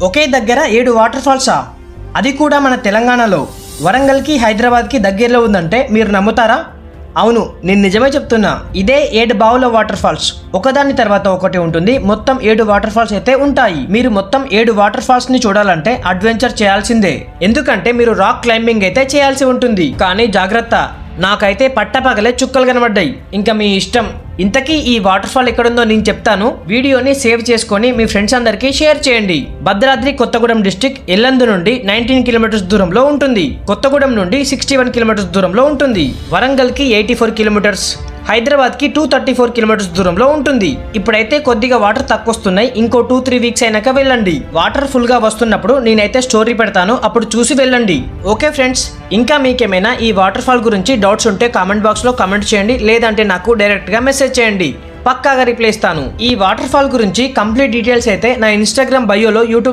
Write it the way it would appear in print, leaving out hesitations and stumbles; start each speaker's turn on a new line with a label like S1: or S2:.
S1: ఒకే దగ్గర 7 వాటర్ ఫాల్సా? అది కూడా మన తెలంగాణలో వరంగల్కి హైదరాబాద్కి దగ్గరలో ఉందంటే మీరు నమ్ముతారా? అవును, నేను నిజమే చెప్తున్నా. ఇదే 7 బావుల వాటర్ ఫాల్స్. ఒకదాని తర్వాత ఒకటి ఉంటుంది. మొత్తం 7 వాటర్ ఫాల్స్ అయితే ఉంటాయి. మీరు మొత్తం 7 వాటర్ ఫాల్స్ ని చూడాలంటే అడ్వెంచర్ చేయాల్సిందే. ఎందుకంటే మీరు రాక్ క్లైంబింగ్ అయితే చేయాల్సి ఉంటుంది. కానీ జాగ్రత్త, నాకైతే పట్టపగలే చుక్కలు కనబడ్డాయి. ఇంకా మీ ఇష్టం. ఇంతకీ ఈ వాటర్ ఫాల్ ఎక్కడుందో నేను చెప్తాను. వీడియోని సేవ్ చేసుకొని మీ ఫ్రెండ్స్ అందరికీ షేర్ చేయండి. భద్రాద్రి కొత్తగూడెం డిస్టిక్ ఎల్లందు నుండి 19 కిలోమీటర్స్ దూరంలో ఉంటుంది. కొత్తగూడెం నుండి 61 కిలోమీటర్స్ దూరంలో ఉంటుంది. వరంగల్కి 84 కిలోమీటర్స్, హైదరాబాద్కి 234 కిలోమీటర్స్ దూరంలో ఉంటుంది. ఇప్పుడైతే కొద్దిగా వాటర్ తక్కువ వస్తున్నాయి. ఇంకో 2-3 వీక్స్ అయినాక వెళ్ళండి. వాటర్ ఫుల్ గా వస్తున్నప్పుడు నేనైతే స్టోరీ పెడతాను, అప్పుడు చూసి వెళ్ళండి. ఓకే ఫ్రెండ్స్, ఇంకా మీకేమైనా ఈ వాటర్ ఫాల్ గురించి డౌట్స్ ఉంటే కామెంట్ బాక్స్ లో కామెంట్ చేయండి, లేదంటే నాకు డైరెక్ట్ గా మెసేజ్ చేయండి. పక్కాగా రిప్లై ఇస్తాను. ఈ వాటర్ ఫాల్ గురించి కంప్లీట్ డీటెయిల్స్ అయితే నా ఇన్స్టాగ్రామ్ బయోలో, యూట్యూబ్